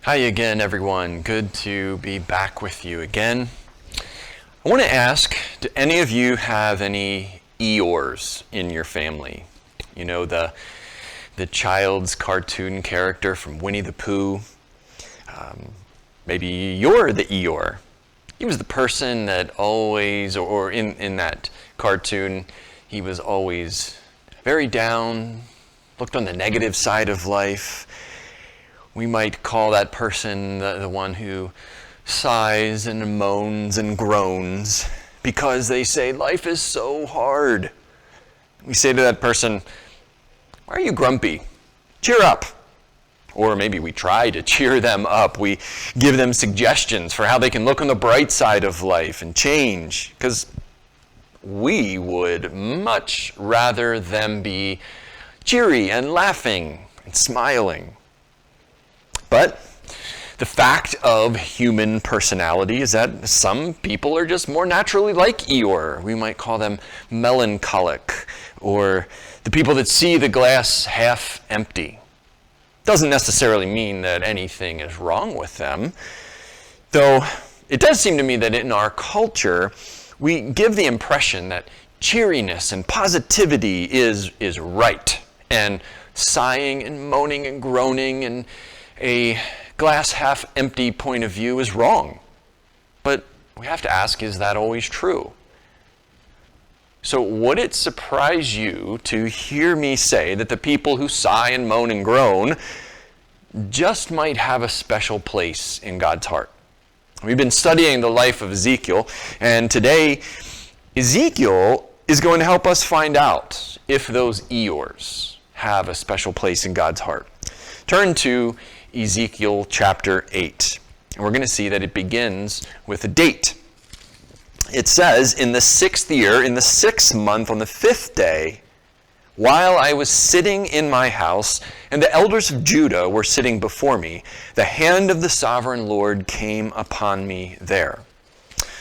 Hi again, everyone. Good to be back with you again. I want to ask, do any of you have any Eeyores in your family? You know, the child's cartoon character from Winnie the Pooh. Maybe you're the Eeyore. He was the person that always, or in that cartoon, he was always very down, looked on the negative side of life. We might call that person the one who sighs and moans and groans because they say life is so hard. We say to that person, "Why are you grumpy? Cheer up." Or maybe we try to cheer them up. We give them suggestions for how they can look on the bright side of life and change, because we would much rather them be cheery and laughing and smiling. But the fact of human personality is that some people are just more naturally like Eeyore. We might call them melancholic, or the people that see the glass half empty. Doesn't necessarily mean that anything is wrong with them, though it does seem to me that in our culture, we give the impression that cheeriness and positivity is right, and sighing and moaning and groaning and a glass half empty point of view is wrong. But we have to ask, is that always true? So would it surprise you to hear me say that the people who sigh and moan and groan just might have a special place in God's heart? We've been studying the life of Ezekiel, and today Ezekiel is going to help us find out if those Eeyores have a special place in God's heart. Turn to Ezekiel chapter 8, and we're going to see that it begins with a date. It says, "In the 6th year, in the 6th month, on the 5th day, while I was sitting in my house, and the elders of Judah were sitting before me, the hand of the sovereign Lord came upon me there."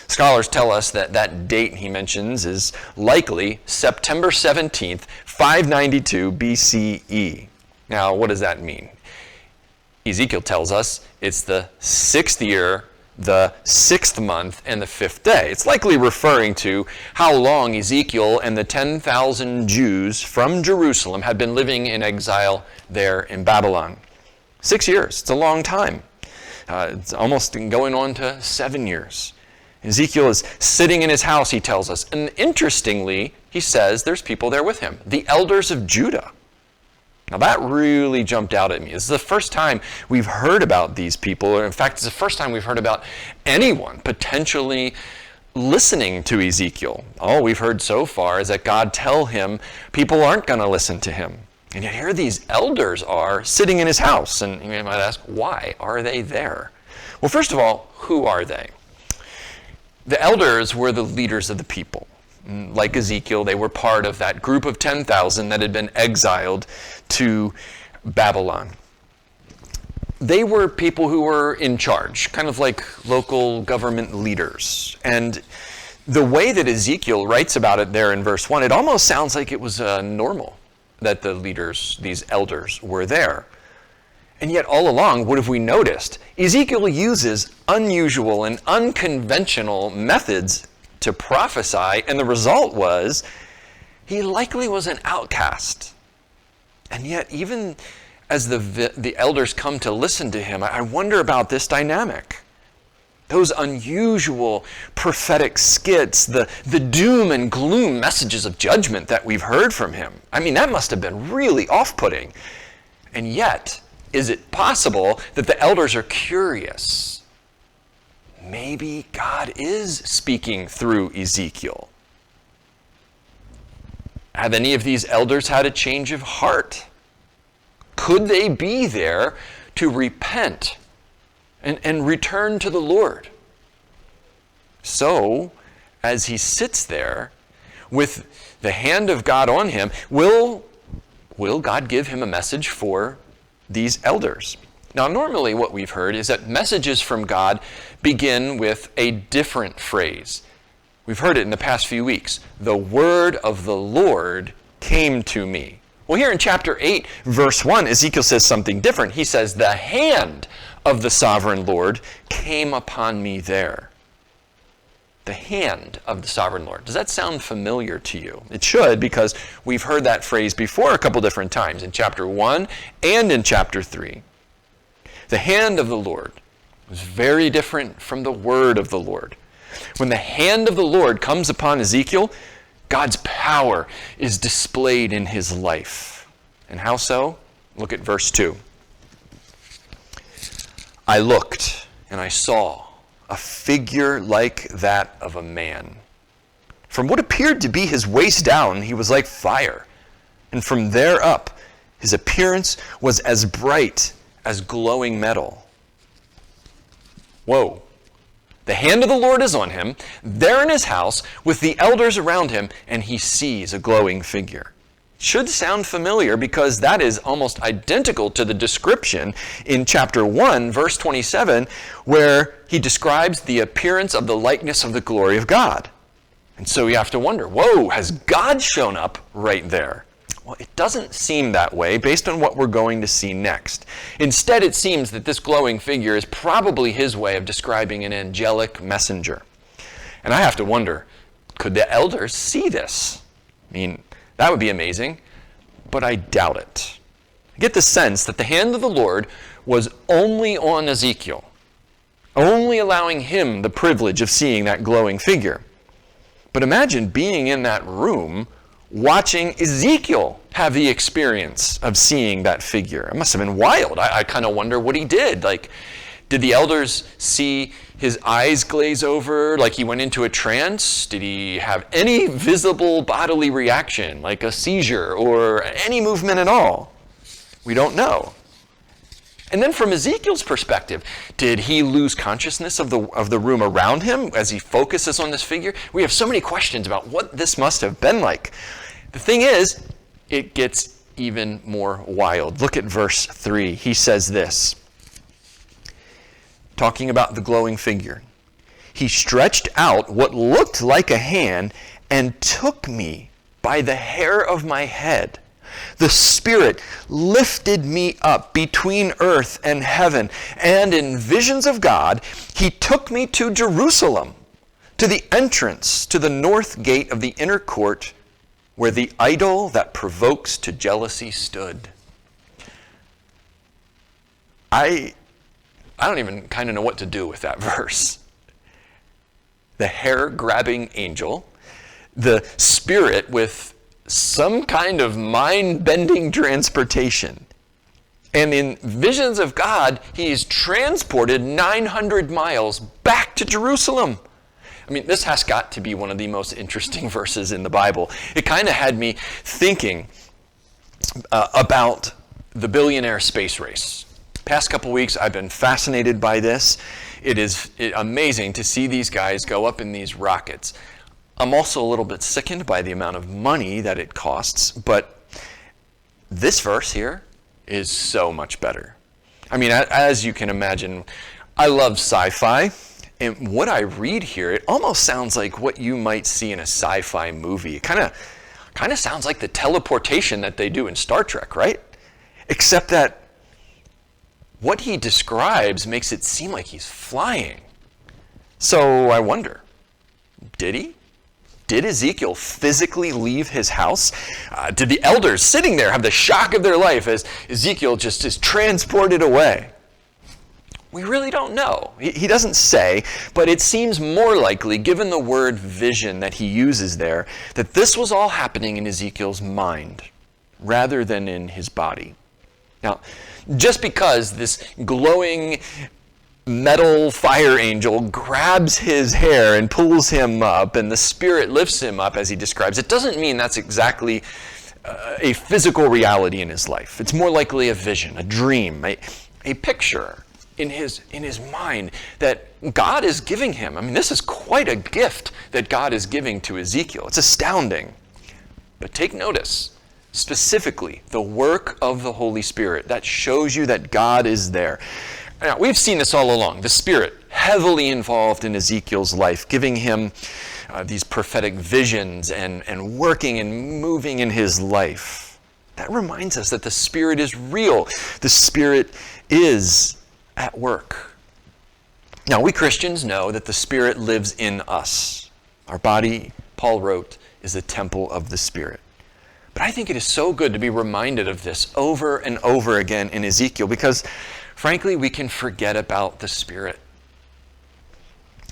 Scholars tell us that that date he mentions is likely September 17th, 592 BCE. Now, what does that mean? Ezekiel tells us it's the 6th year, the 6th month, and the 5th day. It's likely referring to how long Ezekiel and the 10,000 Jews from Jerusalem had been living in exile there in Babylon. 6 years, it's a long time. It's almost going on to 7 years. Ezekiel is sitting in his house, he tells us. And interestingly, he says there's people there with him, the elders of Judah. Now that really jumped out at me. This is the first time we've heard about these people, or in fact, it's the first time we've heard about anyone potentially listening to Ezekiel. All we've heard so far is that God tell him people aren't going to listen to him. And yet here these elders are sitting in his house, and you might ask, why are they there? Well, first of all, who are they? The elders were the leaders of the people. Like Ezekiel, they were part of that group of 10,000 that had been exiled to Babylon. They were people who were in charge, kind of like local government leaders. And the way that Ezekiel writes about it there in verse 1, it almost sounds like it was normal that the leaders, these elders, were there. And yet all along, what have we noticed? Ezekiel uses unusual and unconventional methods to prophesy, and the result was he likely was an outcast. And yet, even as the elders come to listen to him, I wonder about this dynamic. Those unusual prophetic skits, the doom and gloom messages of judgment that we've heard from him. I mean, that must have been really off-putting. And yet, is it possible that the elders are curious? Maybe God is speaking through Ezekiel. Have any of these elders had a change of heart? Could they be there to repent and return to the Lord? So, as he sits there with the hand of God on him, will God give him a message for these elders? Now, normally what we've heard is that messages from God begin with a different phrase. We've heard it in the past few weeks. The word of the Lord came to me. Well, here in chapter 8, verse 1, Ezekiel says something different. He says, the hand of the sovereign Lord came upon me there. The hand of the sovereign Lord. Does that sound familiar to you? It should, because we've heard that phrase before a couple different times, in chapter 1 and in chapter 3. The hand of the Lord was very different from the word of the Lord. When the hand of the Lord comes upon Ezekiel, God's power is displayed in his life. And how so? Look at verse 2. I looked, and I saw a figure like that of a man. From what appeared to be his waist down, he was like fire. And from there up, his appearance was as bright as glowing metal. Whoa. The hand of the Lord is on him, there in his house, with the elders around him, and he sees a glowing figure. Should sound familiar because that is almost identical to the description in chapter 1, verse 27, where he describes the appearance of the likeness of the glory of God. And so you have to wonder, whoa, has God shown up right there? Well, it doesn't seem that way based on what we're going to see next. Instead, it seems that this glowing figure is probably his way of describing an angelic messenger. And I have to wonder, could the elders see this? I mean, that would be amazing, but I doubt it. I get the sense that the hand of the Lord was only on Ezekiel, only allowing him the privilege of seeing that glowing figure. But imagine being in that room watching Ezekiel have the experience of seeing that figure. It must have been wild. I kind of wonder what he did. Like, did the elders see his eyes glaze over like he went into a trance? Did he have any visible bodily reaction, like a seizure or any movement at all? We don't know. And then from Ezekiel's perspective, did he lose consciousness of the room around him as he focuses on this figure? We have so many questions about what this must have been like. The thing is, it gets even more wild. Look at verse 3. He says this, talking about the glowing figure. He stretched out what looked like a hand and took me by the hair of my head. The Spirit lifted me up between earth and heaven, and in visions of God, he took me to Jerusalem, to the entrance to the north gate of the inner court, where the idol that provokes to jealousy stood. I don't even kind of know what to do with that verse. The hair-grabbing angel, the Spirit with some kind of mind-bending transportation. And in visions of God, he is transported 900 miles back to Jerusalem. I mean, this has got to be one of the most interesting verses in the Bible. It kind of had me thinking about the billionaire space race. Past couple weeks, I've been fascinated by this. It is amazing to see these guys go up in these rockets. I'm also a little bit sickened by the amount of money that it costs, but this verse here is so much better. I mean, as you can imagine, I love sci-fi, and what I read here, it almost sounds like what you might see in a sci-fi movie. It kind of sounds like the teleportation that they do in Star Trek, right? Except that what he describes makes it seem like he's flying. So I wonder, did he? Did Ezekiel physically leave his house? Did the elders sitting there have the shock of their life as Ezekiel just is transported away? We really don't know. He doesn't say, but it seems more likely, given the word vision that he uses there, that this was all happening in Ezekiel's mind rather than in his body. Now, just because this glowing metal fire angel grabs his hair and pulls him up and the Spirit lifts him up as he describes, it doesn't mean that's exactly a physical reality in his life. It's more likely a vision, a dream, a picture in his mind that God is giving him. I mean, this is quite a gift that God is giving to Ezekiel. It's astounding. But take notice, specifically, the work of the Holy Spirit that shows you that God is there. Now, we've seen this all along. The Spirit heavily involved in Ezekiel's life, giving him these prophetic visions and working and moving in his life. That reminds us that the Spirit is real. The Spirit is at work. Now, we Christians know that the Spirit lives in us. Our body, Paul wrote, is the temple of the Spirit. But I think it is so good to be reminded of this over and over again in Ezekiel because, frankly, we can forget about the Spirit.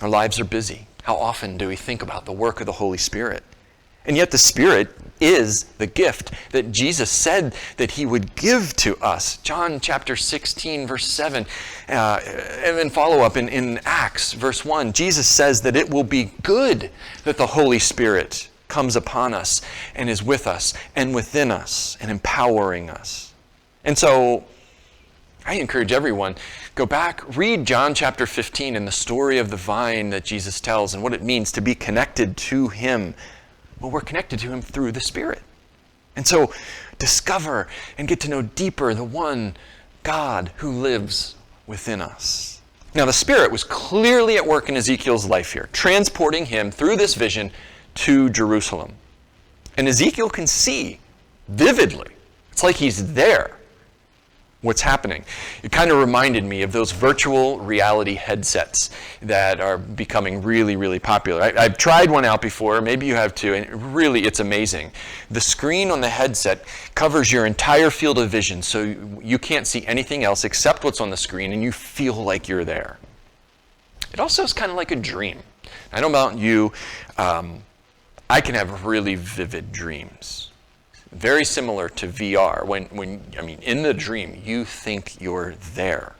Our lives are busy. How often do we think about the work of the Holy Spirit? And yet the Spirit is the gift that Jesus said that he would give to us. John chapter 16, verse 7, and then follow up in Acts, verse 1. Jesus says that it will be good that the Holy Spirit comes upon us and is with us and within us and empowering us. And so I encourage everyone, go back, read John chapter 15 and the story of the vine that Jesus tells and what it means to be connected to him. Well, we're connected to him through the Spirit. And so discover and get to know deeper the one God who lives within us. Now, the Spirit was clearly at work in Ezekiel's life here, transporting him through this vision to Jerusalem. And Ezekiel can see vividly. It's like he's there. What's happening. It kind of reminded me of those virtual reality headsets that are becoming really, really popular. I've tried one out before, maybe you have too, and really it's amazing. The screen on the headset covers your entire field of vision, so you can't see anything else except what's on the screen, and you feel like you're there. It also is kind of like a dream. I don't know about you, I can have really vivid dreams. Very similar to VR. When in the dream, you think you're there,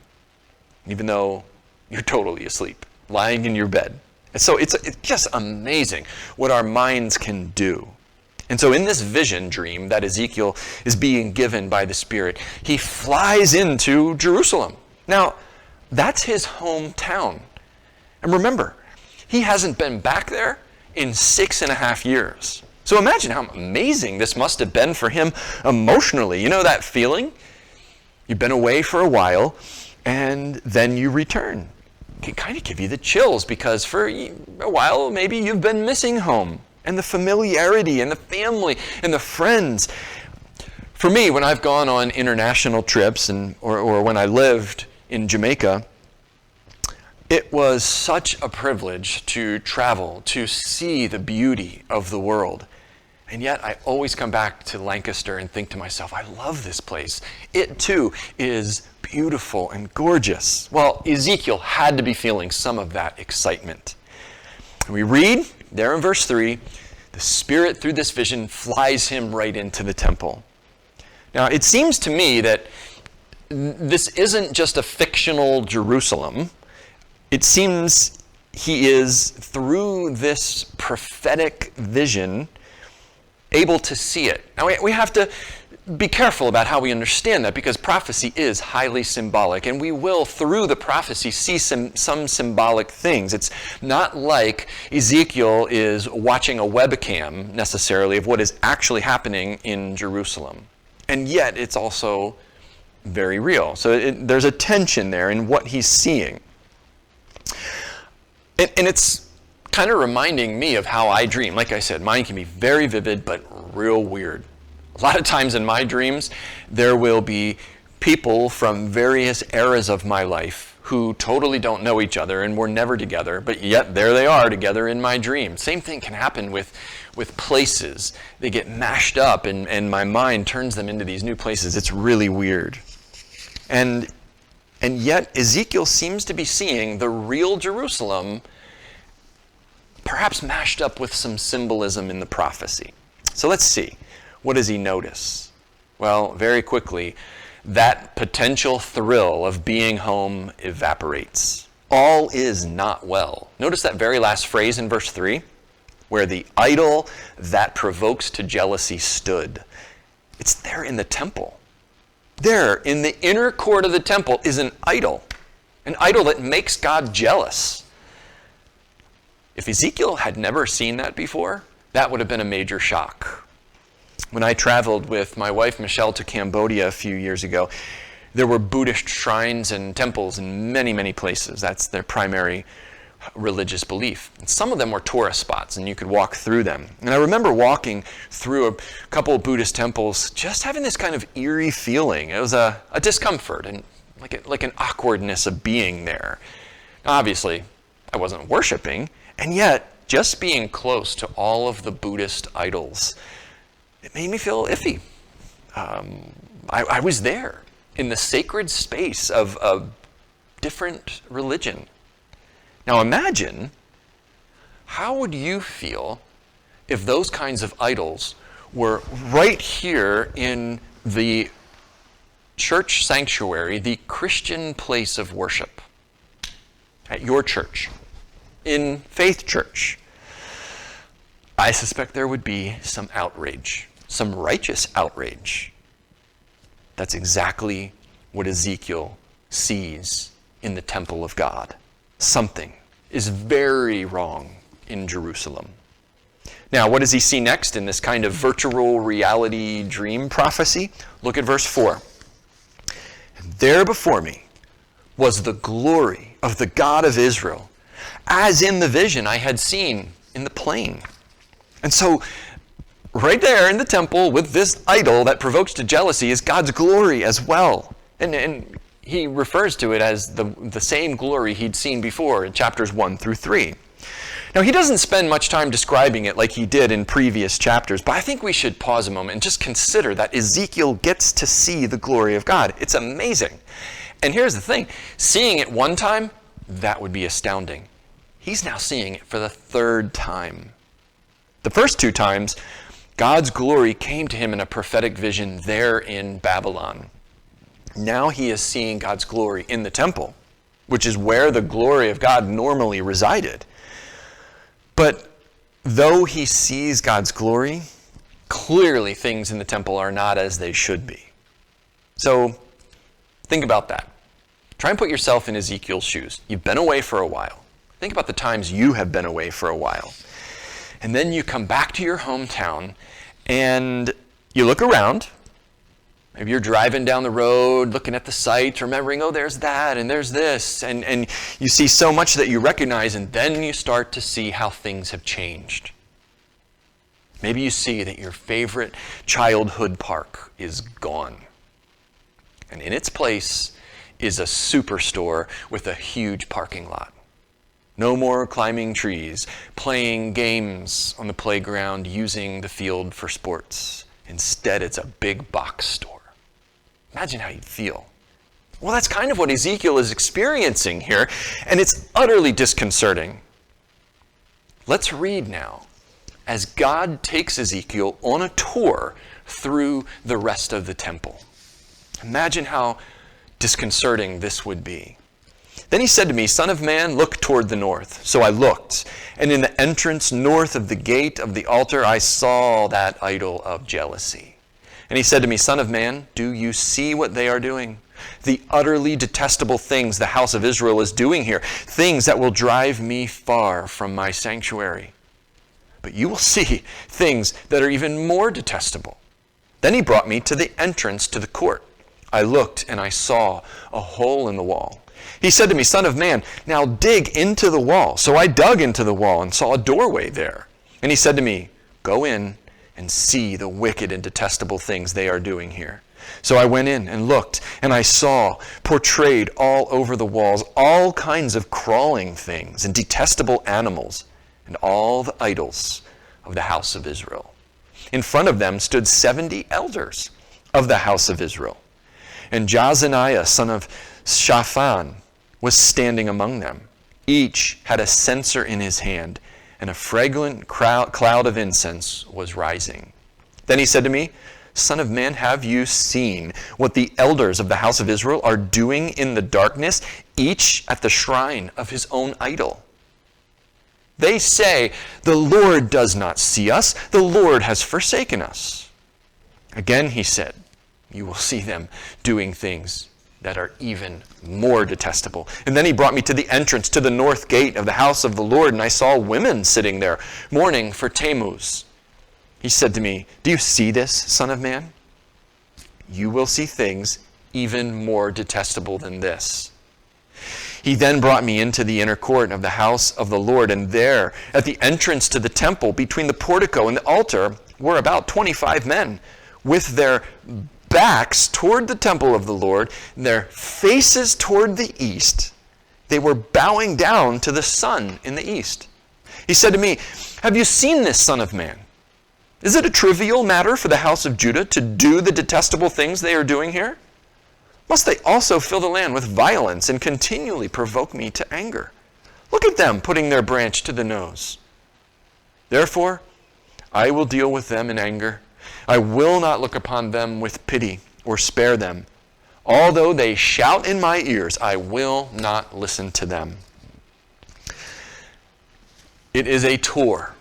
even though you're totally asleep, lying in your bed. And so it's just amazing what our minds can do. And so in this vision dream that Ezekiel is being given by the Spirit, he flies into Jerusalem. Now, that's his hometown. And remember, he hasn't been back there in 6.5 years. So imagine how amazing this must have been for him emotionally. You know that feeling? You've been away for a while, and then you return. It can kind of give you the chills because for a while, maybe you've been missing home and the familiarity and the family and the friends. For me, when I've gone on international trips or when I lived in Jamaica, it was such a privilege to travel, to see the beauty of the world. And yet I always come back to Lancaster and think to myself, I love this place. It too is beautiful and gorgeous. Well, Ezekiel had to be feeling some of that excitement. And we read there in verse 3, the Spirit through this vision flies him right into the temple. Now, it seems to me that this isn't just a fictional Jerusalem. It seems he is, through this prophetic vision, able to see it. Now, we have to be careful about how we understand that because prophecy is highly symbolic, and we will, through the prophecy, see some symbolic things. It's not like Ezekiel is watching a webcam, necessarily, of what is actually happening in Jerusalem. And yet, it's also very real. So there's a tension there in what he's seeing. And it's kind of reminding me of how I dream. Like I said, mine can be very vivid, but real weird. A lot of times in my dreams, there will be people from various eras of my life who totally don't know each other and were never together, but yet there they are together in my dream. Same thing can happen with places. They get mashed up and my mind turns them into these new places. It's really weird. And yet Ezekiel seems to be seeing the real Jerusalem perhaps mashed up with some symbolism in the prophecy. So let's see. What does he notice? Well, very quickly, that potential thrill of being home evaporates. All is not well. Notice that very last phrase in verse 3, where the idol that provokes to jealousy stood. It's there in the temple. There, in the inner court of the temple, is an idol that makes God jealous. If Ezekiel had never seen that before, that would have been a major shock. When I traveled with my wife Michelle to Cambodia a few years ago, there were Buddhist shrines and temples in many, many places. That's their primary religious belief. And some of them were tourist spots, and you could walk through them. And I remember walking through a couple of Buddhist temples, just having this kind of eerie feeling. It was a discomfort, and like an awkwardness of being there. Now, obviously, I wasn't worshiping, and yet just being close to all of the Buddhist idols, it made me feel iffy. I was there in the sacred space of a different religion. Now imagine, how would you feel if those kinds of idols were right here in the church sanctuary, the Christian place of worship, at your church, in Faith Church? I suspect there would be some outrage, some righteous outrage. That's exactly what Ezekiel sees in the temple of God. Something is very wrong in Jerusalem. Now, what does he see next in this kind of virtual reality dream prophecy? Look at verse 4. And there before me was the glory of the God of Israel, as in the vision I had seen in the plain. And so, right there in the temple with this idol that provokes to jealousy is God's glory as well. And he refers to it as the same glory he'd seen before in chapters 1 through 3. Now, he doesn't spend much time describing it like he did in previous chapters, but I think we should pause a moment and just consider that Ezekiel gets to see the glory of God. It's amazing. And here's the thing. Seeing it one time, that would be astounding. He's now seeing it for the third time. The first two times, God's glory came to him in a prophetic vision there in Babylon. Now he is seeing God's glory in the temple, which is where the glory of God normally resided. But though he sees God's glory, clearly things in the temple are not as they should be. So think about that. Try and put yourself in Ezekiel's shoes. You've been away for a while. Think about the times you have been away for a while. And then you come back to your hometown and you look around. Maybe you're driving down the road, looking at the sights, remembering, oh, there's that and there's this. And you see so much that you recognize, and then you start to see how things have changed. Maybe you see that your favorite childhood park is gone. And in its place is a superstore with a huge parking lot. No more climbing trees, playing games on the playground, using the field for sports. Instead, it's a big box store. Imagine how you'd feel. Well, that's kind of what Ezekiel is experiencing here, and it's utterly disconcerting. Let's read now as God takes Ezekiel on a tour through the rest of the temple. Imagine how disconcerting this would be. Then he said to me, Son of man, look toward the north. So I looked, and in the entrance north of the gate of the altar I saw that idol of jealousy. And he said to me, Son of man, do you see what they are doing? The utterly detestable things the house of Israel is doing here, things that will drive me far from my sanctuary. But you will see things that are even more detestable. Then he brought me to the entrance to the court. I looked, and I saw a hole in the wall. He said to me, Son of man, now dig into the wall. So I dug into the wall and saw a doorway there. And he said to me, Go in and see the wicked and detestable things they are doing here. So I went in and looked, and I saw portrayed all over the walls all kinds of crawling things and detestable animals and all the idols of the house of Israel. In front of them stood 70 elders of the house of Israel. And Jazaniah, son of Shaphan, was standing among them. Each had a censer in his hand, and a fragrant cloud of incense was rising. Then he said to me, Son of man, have you seen what the elders of the house of Israel are doing in the darkness, each at the shrine of his own idol? They say, The Lord does not see us. The Lord has forsaken us. Again he said, You will see them doing things that are even more detestable. And then he brought me to the entrance to the north gate of the house of the Lord, and I saw women sitting there, mourning for Tammuz. He said to me, Do you see this, Son of man? You will see things even more detestable than this. He then brought me into the inner court of the house of the Lord, and there, at the entrance to the temple, between the portico and the altar, were about 25 men, with their backs toward the temple of the Lord, and their faces toward the east. They were bowing down to the sun in the east. He said to me, "Have you seen this, Son of Man? Is it a trivial matter for the house of Judah to do the detestable things they are doing here? Must they also fill the land with violence and continually provoke me to anger? Look at them putting their branch to the nose. Therefore, I will deal with them in anger. I will not look upon them with pity or spare them. Although they shout in my ears, I will not listen to them." It is a tour,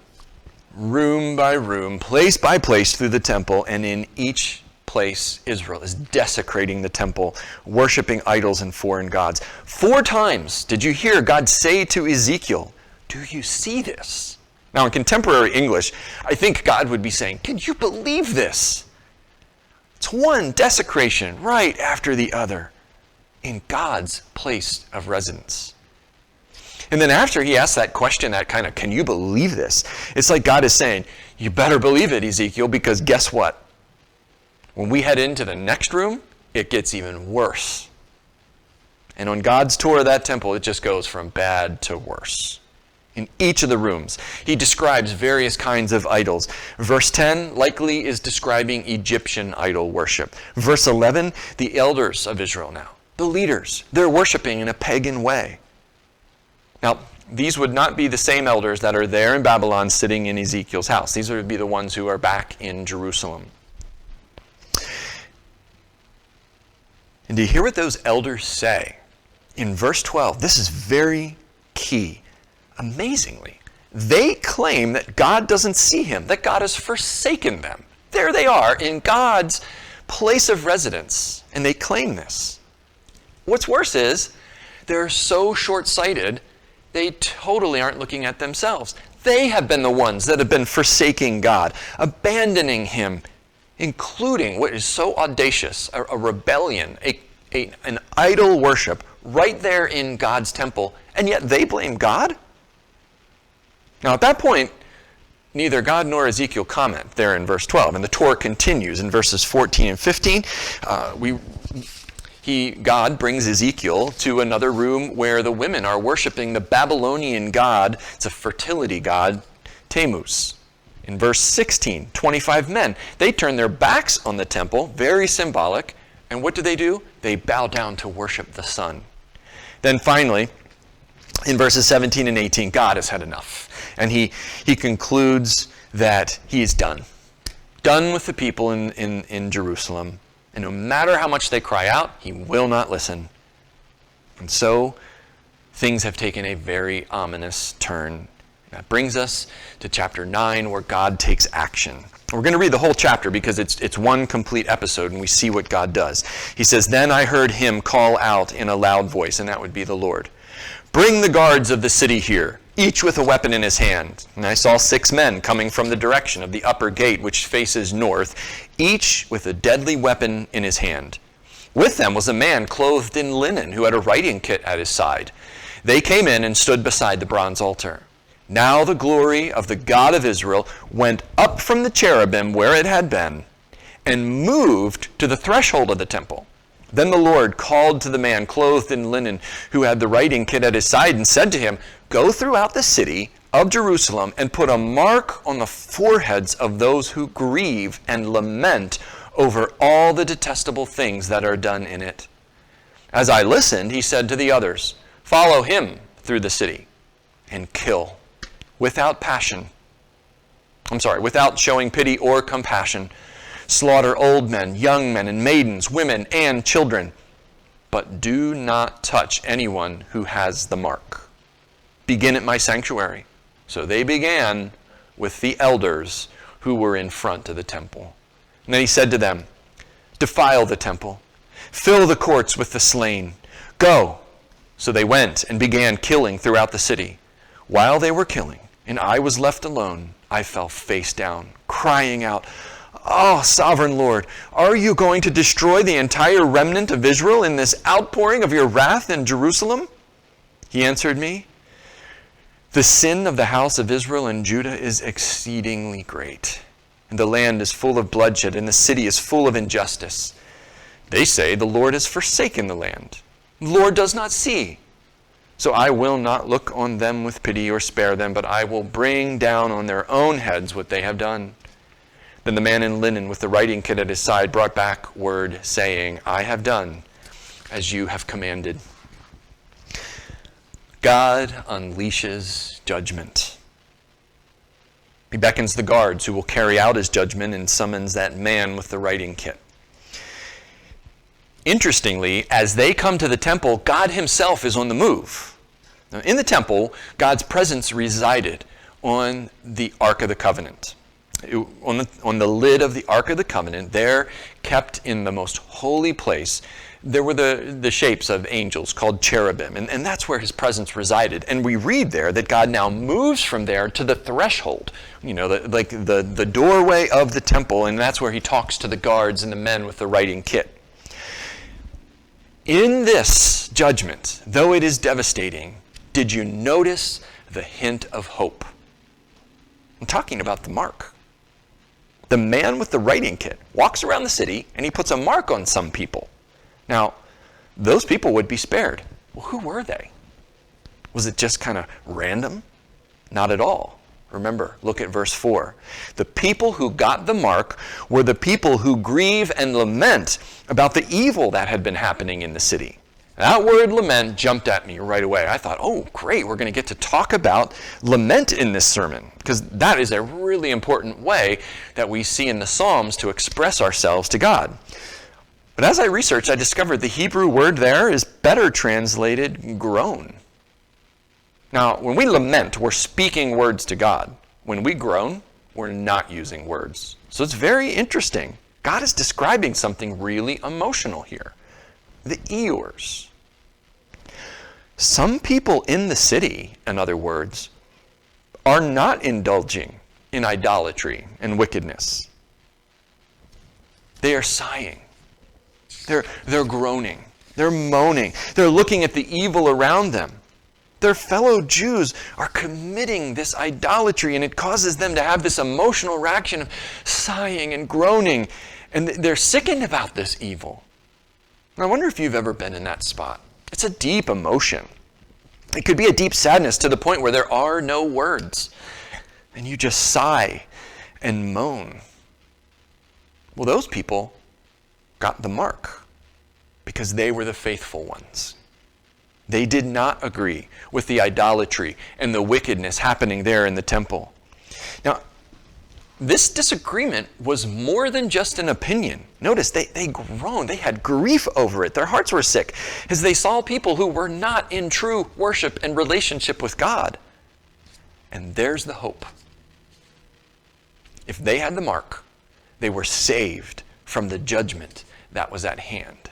room by room, place by place through the temple, and in each place Israel is desecrating the temple, worshiping idols and foreign gods. 4 times did you hear God say to Ezekiel, "Do you see this?" Now in contemporary English, I think God would be saying, "Can you believe this?" It's one desecration right after the other in God's place of residence. And then after he asks that question, that kind of, "Can you believe this?" It's like God is saying, "You better believe it, Ezekiel, because guess what? When we head into the next room, it gets even worse." And on God's tour of that temple, it just goes from bad to worse. In each of the rooms, he describes various kinds of idols. Verse 10 likely is describing Egyptian idol worship. Verse 11, the elders of Israel now, the leaders, they're worshiping in a pagan way. Now, these would not be the same elders that are there in Babylon sitting in Ezekiel's house. These would be the ones who are back in Jerusalem. And do you hear what those elders say? In verse 12, this is very key. Amazingly, they claim that God doesn't see him, that God has forsaken them. There they are in God's place of residence, and they claim this. What's worse is, they're so short-sighted, they totally aren't looking at themselves. They have been the ones that have been forsaking God, abandoning him, including what is so audacious, a rebellion, an idol worship right there in God's temple, and yet they blame God? Now at that point, neither God nor Ezekiel comment there in verse 12, and the tour continues in verses 14 and 15. God brings Ezekiel to another room where the women are worshiping the Babylonian god, it's a fertility god, Tammuz. In verse 16, 25 men, they turn their backs on the temple, very symbolic, and what do? They bow down to worship the sun. Then finally, in verses 17 and 18, God has had enough. And he concludes that he is done. Done with the people in Jerusalem. And no matter how much they cry out, he will not listen. And so, things have taken a very ominous turn. That brings us to chapter 9, where God takes action. We're going to read the whole chapter because it's one complete episode, and we see what God does. He says, "Then I heard him call out in a loud voice," and that would be the Lord, "Bring the guards of the city here, each with a weapon in his hand." And I saw 6 men coming from the direction of the upper gate, which faces north, each with a deadly weapon in his hand. With them was a man clothed in linen who had a writing kit at his side. They came in and stood beside the bronze altar. Now the glory of the God of Israel went up from the cherubim where it had been and moved to the threshold of the temple. Then the Lord called to the man clothed in linen who had the writing kit at his side and said to him, "Go throughout the city of Jerusalem and put a mark on the foreheads of those who grieve and lament over all the detestable things that are done in it." As I listened, he said to the others, "Follow him through the city and kill without showing pity or compassion. Slaughter old men, young men, and maidens, women, and children. But do not touch anyone who has the mark. Begin at my sanctuary." So they began with the elders who were in front of the temple. And then he said to them, "Defile the temple. Fill the courts with the slain. Go." So they went and began killing throughout the city. While they were killing, and I was left alone, I fell face down, crying out, "Oh, sovereign Lord, are you going to destroy the entire remnant of Israel in this outpouring of your wrath in Jerusalem?" He answered me, "The sin of the house of Israel and Judah is exceedingly great, and the land is full of bloodshed, and the city is full of injustice. They say, the Lord has forsaken the land. The Lord does not see. So I will not look on them with pity or spare them, but I will bring down on their own heads what they have done. Then the man in linen with the writing kit at his side brought back word, saying, I have done as you have commanded. God unleashes judgment. He beckons the guards who will carry out his judgment and summons that man with the writing kit. Interestingly, as they come to the temple, God himself is on the move. Now, in the temple, God's presence resided on the Ark of the Covenant. On the lid of the Ark of the Covenant, there, kept in the most holy place, there were the shapes of angels called cherubim, and that's where his presence resided. And we read there that God now moves from there to the threshold, the doorway of the temple, and that's where he talks to the guards and the men with the writing kit. In this judgment, though it is devastating, did you notice the hint of hope? I'm talking about the mark. The man with the writing kit walks around the city and he puts a mark on some people. Now, those people would be spared. Well, who were they? Was it just kind of random? Not at all. Remember, look at verse 4. The people who got the mark were the people who grieve and lament about the evil that had been happening in the city. That word lament jumped at me right away. I thought, oh, great, we're going to get to talk about lament in this sermon, because that is a really important way that we see in the Psalms to express ourselves to God. But as I researched, I discovered the Hebrew word there is better translated groan. Now, when we lament, we're speaking words to God. When we groan, we're not using words. So it's very interesting. God is describing something really emotional here. The Eeyores. Some people in the city, in other words, are not indulging in idolatry and wickedness. They are sighing. They're groaning. They're moaning. They're looking at the evil around them. Their fellow Jews are committing this idolatry, and it causes them to have this emotional reaction of sighing and groaning, and they're sickened about this evil. And I wonder if you've ever been in that spot. It's a deep emotion. It could be a deep sadness to the point where there are no words, and you just sigh and moan. Well, those people got the mark because they were the faithful ones. They did not agree with the idolatry and the wickedness happening there in the temple. Now, this disagreement was more than just an opinion. Notice they groaned. They had grief over it. Their hearts were sick as they saw people who were not in true worship and relationship with God. And there's the hope. If they had the mark, they were saved from the judgment that was at hand.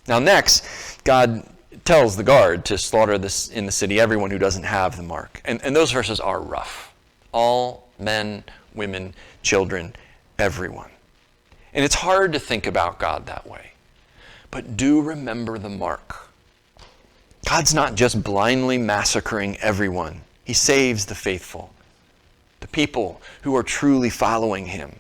Now next, God tells the guard to slaughter this in the city everyone who doesn't have the mark. And those verses are rough. All men, women, children, everyone. And it's hard to think about God that way. But do remember the mark. God's not just blindly massacring everyone. He saves the faithful, the people who are truly following him.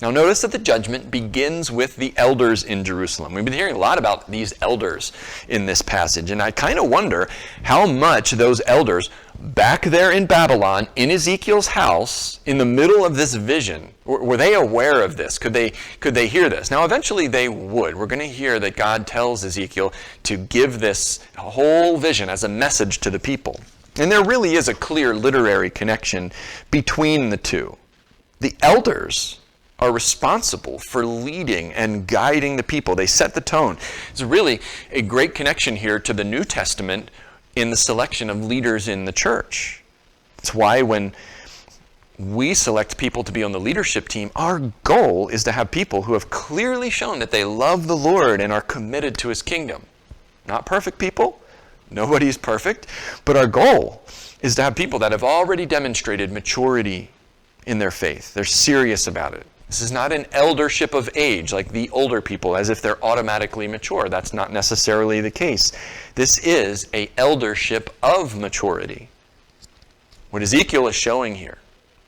Now notice that the judgment begins with the elders in Jerusalem. We've been hearing a lot about these elders in this passage, and I kind of wonder how much those elders back there in Babylon, in Ezekiel's house, in the middle of this vision, were they aware of this? Could they hear this? Now eventually they would. We're going to hear that God tells Ezekiel to give this whole vision as a message to the people. And there really is a clear literary connection between the two. The elders are responsible for leading and guiding the people. They set the tone. There's really a great connection here to the New Testament in the selection of leaders in the church. That's why when we select people to be on the leadership team, our goal is to have people who have clearly shown that they love the Lord and are committed to his kingdom. Not perfect people. Nobody's perfect. But our goal is to have people that have already demonstrated maturity in their faith. They're serious about it. This is not an eldership of age, like the older people, as if they're automatically mature. That's not necessarily the case. This is an eldership of maturity. What Ezekiel is showing here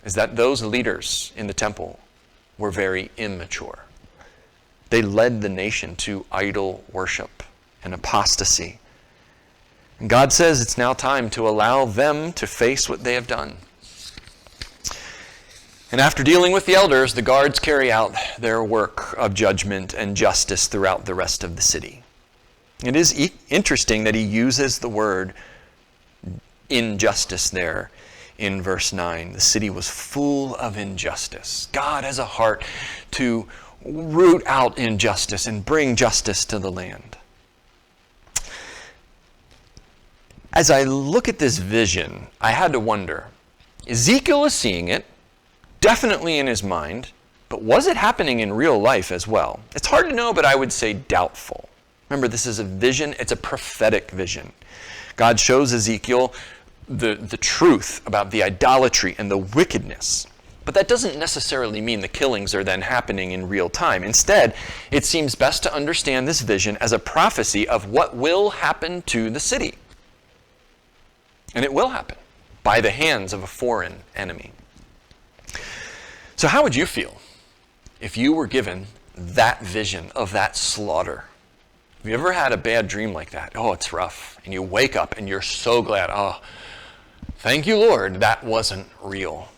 is that those leaders in the temple were very immature. They led the nation to idol worship and apostasy. And God says it's now time to allow them to face what they have done. And after dealing with the elders, the guards carry out their work of judgment and justice throughout the rest of the city. It is interesting that he uses the word injustice there in verse 9. The city was full of injustice. God has a heart to root out injustice and bring justice to the land. As I look at this vision, I had to wonder, Ezekiel is seeing it, definitely in his mind, but was it happening in real life as well? It's hard to know, but I would say doubtful. Remember, this is a vision. It's a prophetic vision. God shows Ezekiel the truth about the idolatry and the wickedness. But that doesn't necessarily mean the killings are then happening in real time. Instead, it seems best to understand this vision as a prophecy of what will happen to the city. And it will happen by the hands of a foreign enemy. So how would you feel if you were given that vision of that slaughter? Have you ever had a bad dream like that? Oh, it's rough. And you wake up and you're so glad. Oh, thank you, Lord, that wasn't real.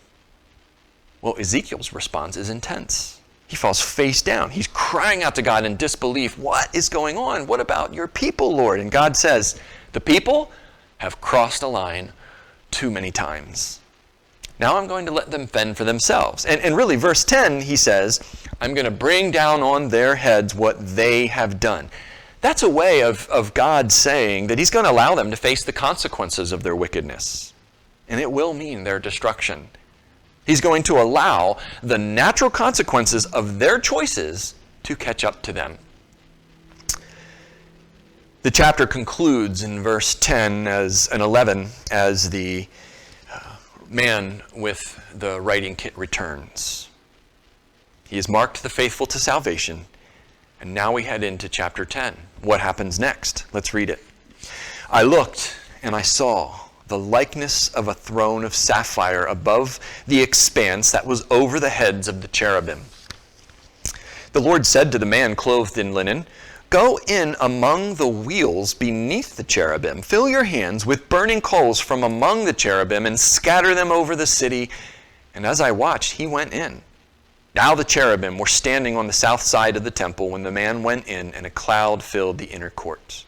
Well, Ezekiel's response is intense. He falls face down. He's crying out to God in disbelief. What is going on? What about your people, Lord? And God says, the people have crossed a line too many times. Now I'm going to let them fend for themselves. And really, verse 10, he says, I'm going to bring down on their heads what they have done. That's a way of God saying that he's going to allow them to face the consequences of their wickedness. And it will mean their destruction. He's going to allow the natural consequences of their choices to catch up to them. The chapter concludes in verse 10 and 11 as the man with the writing kit returns. He has marked the faithful to salvation. And now we head into chapter 10. What happens next? Let's read it. I looked and I saw the likeness of a throne of sapphire above the expanse that was over the heads of the cherubim. The Lord said to the man clothed in linen, go in among the wheels beneath the cherubim. Fill your hands with burning coals from among the cherubim and scatter them over the city. And as I watched, he went in. Now the cherubim were standing on the south side of the temple when the man went in, and a cloud filled the inner court.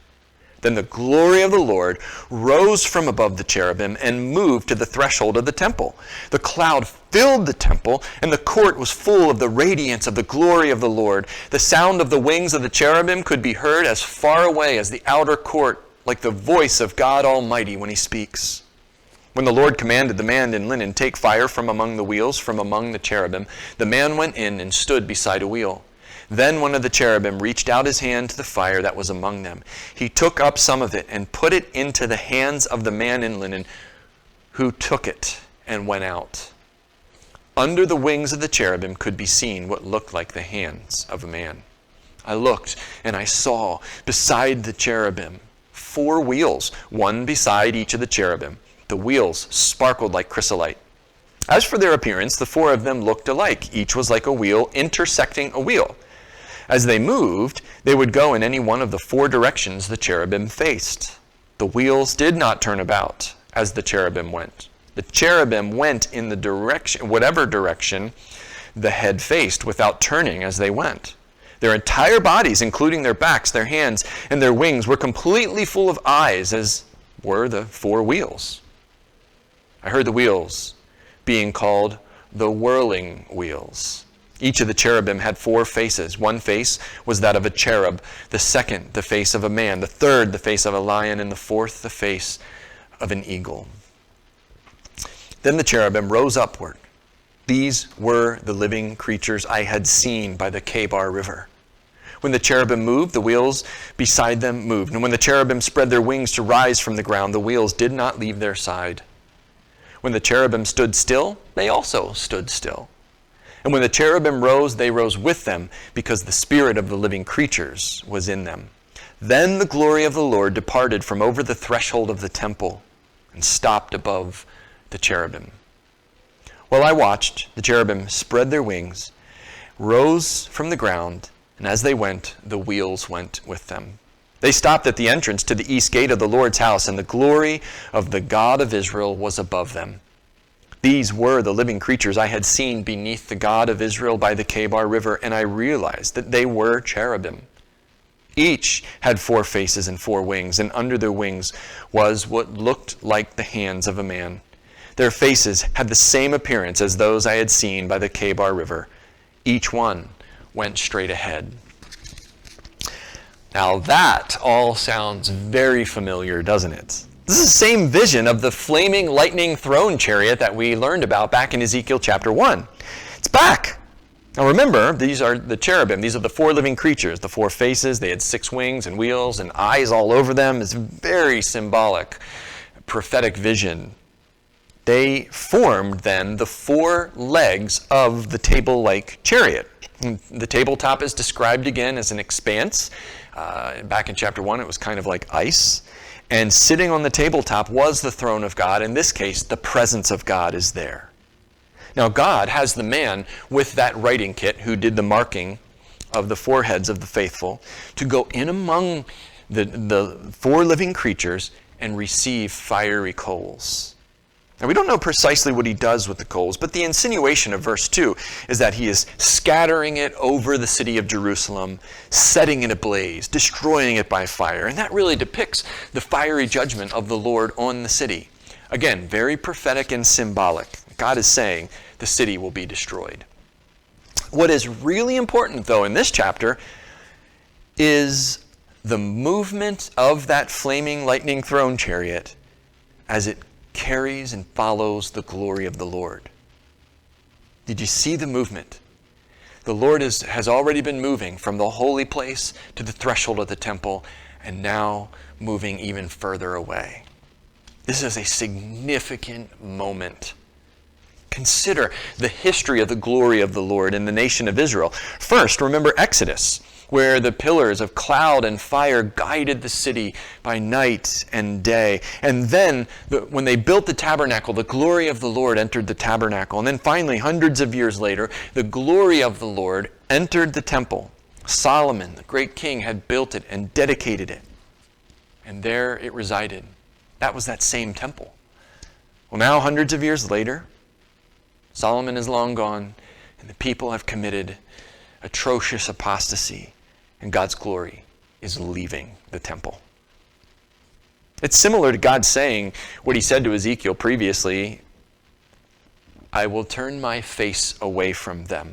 Then the glory of the Lord rose from above the cherubim and moved to the threshold of the temple. The cloud filled the temple, and the court was full of the radiance of the glory of the Lord. The sound of the wings of the cherubim could be heard as far away as the outer court, like the voice of God Almighty when he speaks. When the Lord commanded the man in linen, take fire from among the wheels, from among the cherubim, the man went in and stood beside a wheel. Then one of the cherubim reached out his hand to the fire that was among them. He took up some of it and put it into the hands of the man in linen, who took it and went out. Under the wings of the cherubim could be seen what looked like the hands of a man. I looked and I saw beside the cherubim 4 wheels, one beside each of the cherubim. The wheels sparkled like chrysolite. As for their appearance, the 4 of them looked alike. Each was like a wheel intersecting a wheel. As they moved, they would go in any one of the 4 directions the cherubim faced. The wheels did not turn about as the cherubim went. The cherubim went in the direction, whatever direction the head faced, without turning as they went. Their entire bodies, including their backs, their hands, and their wings, were completely full of eyes, as were the 4 wheels. I heard the wheels being called the whirling wheels. Each of the cherubim had 4 faces. One face was that of a cherub, the second the face of a man, the third the face of a lion, and the fourth the face of an eagle. Then the cherubim rose upward. These were the living creatures I had seen by the Kebar River. When the cherubim moved, the wheels beside them moved. And when the cherubim spread their wings to rise from the ground, the wheels did not leave their side. When the cherubim stood still, they also stood still. And when the cherubim rose, they rose with them, because the spirit of the living creatures was in them. Then the glory of the Lord departed from over the threshold of the temple and stopped above the cherubim. While I watched, the cherubim spread their wings, rose from the ground, And as they went, the wheels went with them. They stopped at the entrance to the east gate of the Lord's house, and the glory of the God of Israel was above them. These were the living creatures I had seen beneath the God of Israel by the Kebar River, and I realized that they were cherubim. Each had 4 faces and 4 wings, and under their wings was what looked like the hands of a man. Their faces had the same appearance as those I had seen by the Kebar River. Each one went straight ahead. Now that all sounds very familiar, doesn't it? This is the same vision of the flaming lightning throne chariot that we learned about back in Ezekiel chapter 1. It's back. Now remember, these are the cherubim. These are the 4 living creatures, the 4 faces. They had 6 wings and wheels and eyes all over them. It's very symbolic, prophetic vision. They formed then the 4 legs of the table-like chariot. The tabletop is described again as an expanse. Back in chapter 1, it was kind of like ice. And sitting on the tabletop was the throne of God. In this case, the presence of God is there. Now, God has the man with that writing kit who did the marking of the foreheads of the faithful to go in among the 4 living creatures and receive fiery coals. Now, we don't know precisely what he does with the coals, but the insinuation of verse 2 is that he is scattering it over the city of Jerusalem, setting it ablaze, destroying it by fire. And that really depicts the fiery judgment of the Lord on the city. Again, very prophetic and symbolic. God is saying the city will be destroyed. What is really important, though, in this chapter is the movement of that flaming lightning throne chariot as it carries and follows the glory of the Lord. Did you see the movement? The Lord has already been moving from the holy place to the threshold of the temple, and now moving even further away. This is a significant moment. Consider the history of the glory of the Lord in the nation of Israel. First, remember Exodus, where the pillars of cloud and fire guided the city by night and day. And then, when they built the tabernacle, the glory of the Lord entered the tabernacle. And then finally, hundreds of years later, the glory of the Lord entered the temple. Solomon, the great king, had built it and dedicated it. And there it resided. That was that same temple. Well, now, hundreds of years later, Solomon is long gone, and the people have committed atrocious apostasy, and God's glory is leaving the temple. It's similar to God saying what he said to Ezekiel previously, I will turn my face away from them.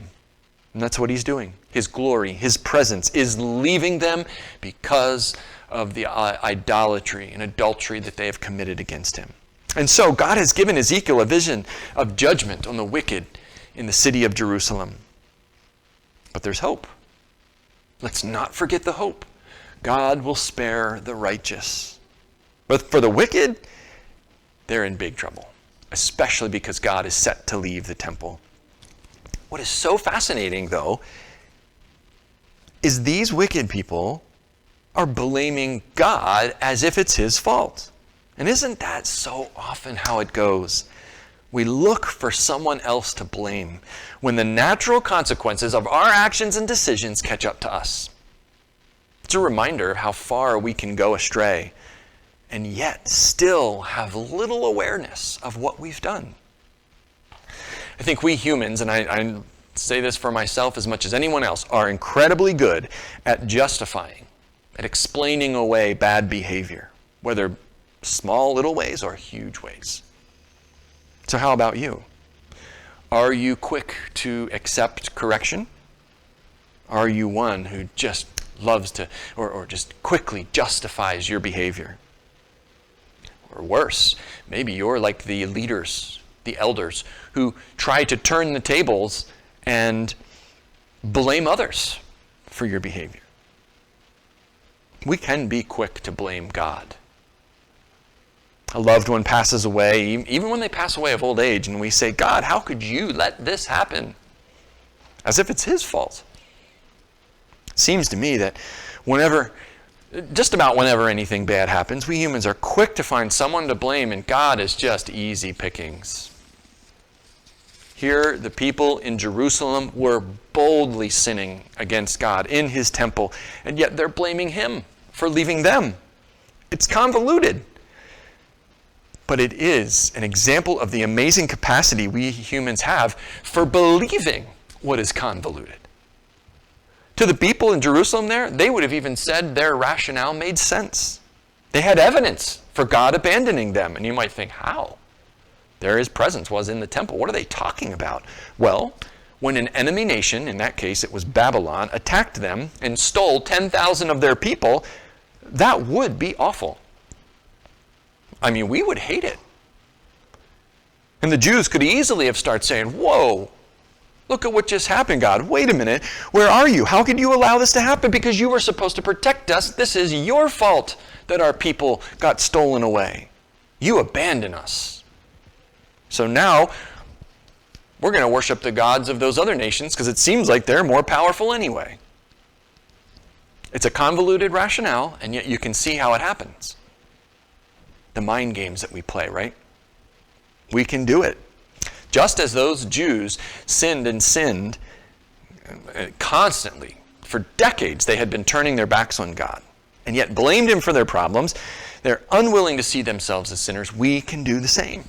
And that's what he's doing. His glory, his presence is leaving them because of the idolatry and adultery that they have committed against him. And so God has given Ezekiel a vision of judgment on the wicked in the city of Jerusalem. But there's hope. Let's not forget the hope. God will spare the righteous. But for the wicked, they're in big trouble, especially because God is set to leave the temple. What is so fascinating, though, is these wicked people are blaming God as if it's his fault. And isn't that so often how it goes? We look for someone else to blame when the natural consequences of our actions and decisions catch up to us. It's a reminder of how far we can go astray and yet still have little awareness of what we've done. I think we humans, and I say this for myself as much as anyone else, are incredibly good at justifying, at explaining away bad behavior, whether small little ways or huge ways. So how about you? Are you quick to accept correction? Are you one who just loves to, or just quickly justifies your behavior? Or worse, maybe you're like the leaders, the elders, who try to turn the tables and blame others for your behavior. We can be quick to blame God. A loved one passes away, even when they pass away of old age, and we say, God, how could you let this happen? As if it's his fault. It seems to me that just about whenever anything bad happens, we humans are quick to find someone to blame, and God is just easy pickings. Here, the people in Jerusalem were boldly sinning against God in his temple, and yet they're blaming him for leaving them. It's convoluted. But it is an example of the amazing capacity we humans have for believing what is convoluted. To the people in Jerusalem there, they would have even said their rationale made sense. They had evidence for God abandoning them. And you might think, how? There his presence was in the temple. What are they talking about? Well, when an enemy nation, in that case it was Babylon, attacked them and stole 10,000 of their people, that would be awful. I mean, we would hate it. And the Jews could easily have started saying, whoa, look at what just happened, God. Wait a minute. Where are you? How could you allow this to happen? Because you were supposed to protect us. This is your fault that our people got stolen away. You abandoned us. So now we're going to worship the gods of those other nations because it seems like they're more powerful anyway. It's a convoluted rationale, and yet you can see how it happens. The mind games that we play, right? We can do it. Just as those Jews sinned and sinned constantly, for decades they had been turning their backs on God, and yet blamed him for their problems. They're unwilling to see themselves as sinners. We can do the same.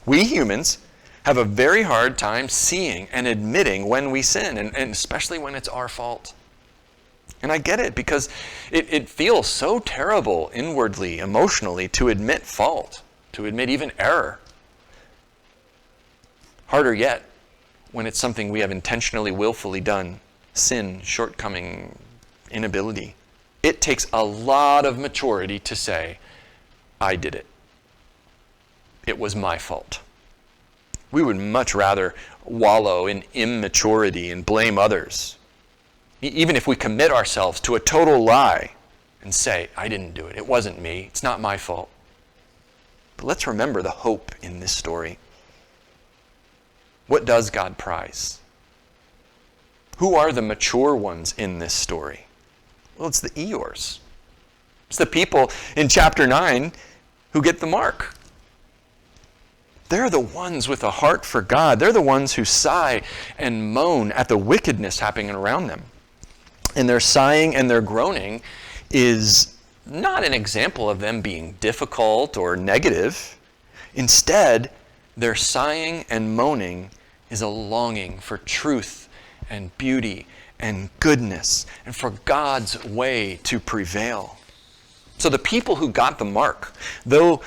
We humans have a very hard time seeing and admitting when we sin, and especially when it's our fault. And I get it, because it feels so terrible inwardly, emotionally, to admit fault, to admit even error. Harder yet, when it's something we have intentionally, willfully done, sin, shortcoming, inability. It takes a lot of maturity to say, I did it. It was my fault. We would much rather wallow in immaturity and blame others, even if we commit ourselves to a total lie and say, I didn't do it. It wasn't me. It's not my fault. But let's remember the hope in this story. What does God prize? Who are the mature ones in this story? Well, it's the Eeyores. It's the people in chapter 9 who get the mark. They're the ones with a heart for God. They're the ones who sigh and moan at the wickedness happening around them. And their sighing and their groaning is not an example of them being difficult or negative. Instead, their sighing and moaning is a longing for truth and beauty and goodness and for God's way to prevail. So the people who got the mark, though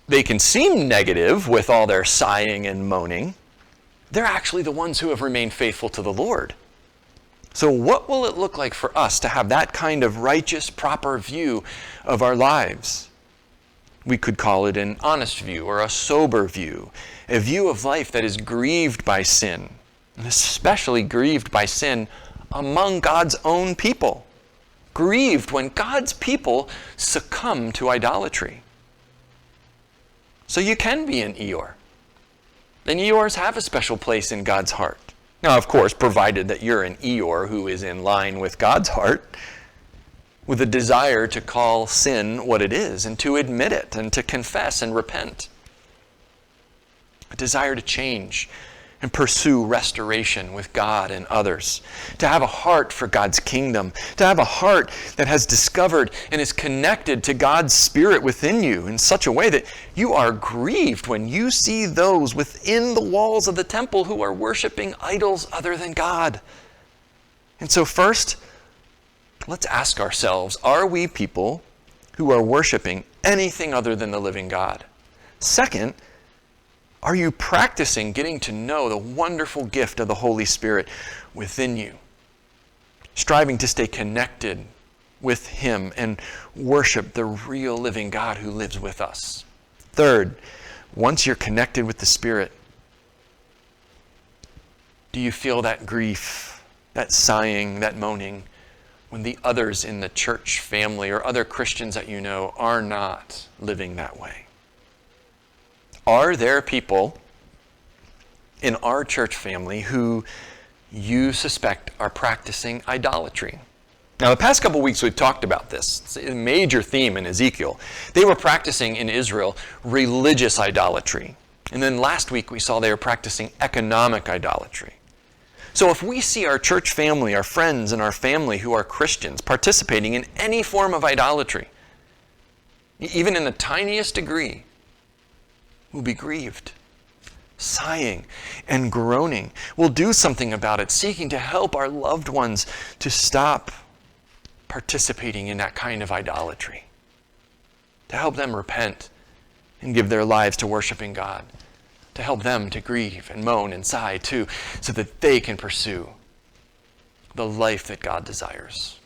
they can seem negative with all their sighing and moaning, they're actually the ones who have remained faithful to the Lord. So what will it look like for us to have that kind of righteous, proper view of our lives? We could call it an honest view or a sober view, a view of life that is grieved by sin, and especially grieved by sin among God's own people. Grieved when God's people succumb to idolatry. So you can be an Eeyore. And Eeyores have a special place in God's heart. Now, of course, provided that you're an Eeyore who is in line with God's heart, with a desire to call sin what it is and to admit it and to confess and repent. A desire to change and pursue restoration with God and others. To have a heart for God's kingdom. To have a heart that has discovered and is connected to God's Spirit within you in such a way that you are grieved when you see those within the walls of the temple who are worshiping idols other than God. And so first, let's ask ourselves, are we people who are worshiping anything other than the living God? Second, are you practicing getting to know the wonderful gift of the Holy Spirit within you? Striving to stay connected with Him and worship the real living God who lives with us. Third, once you're connected with the Spirit, do you feel that grief, that sighing, that moaning when the others in the church family or other Christians that you know are not living that way? Are there people in our church family who you suspect are practicing idolatry? Now, the past couple weeks we've talked about this. It's a major theme in Ezekiel. They were practicing in Israel religious idolatry. And then last week we saw they were practicing economic idolatry. So if we see our church family, our friends and our family who are Christians participating in any form of idolatry, even in the tiniest degree, we'll be grieved, sighing and groaning. We'll do something about it, seeking to help our loved ones to stop participating in that kind of idolatry, to help them repent and give their lives to worshiping God, to help them to grieve and moan and sigh too, so that they can pursue the life that God desires.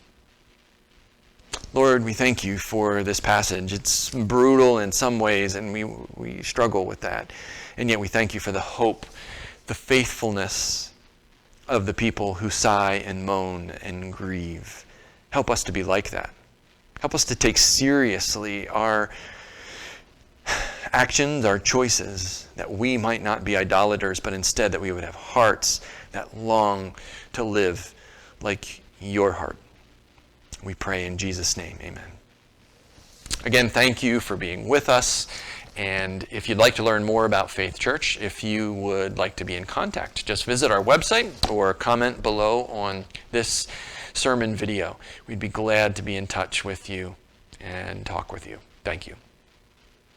Lord, we thank you for this passage. It's brutal in some ways, and we struggle with that. And yet we thank you for the hope, the faithfulness of the people who sigh and moan and grieve. Help us to be like that. Help us to take seriously our actions, our choices, that we might not be idolaters, but instead that we would have hearts that long to live like your heart. We pray in Jesus' name, amen. Again, thank you for being with us. And if you'd like to learn more about Faith Church, if you would like to be in contact, just visit our website or comment below on this sermon video. We'd be glad to be in touch with you and talk with you. Thank you.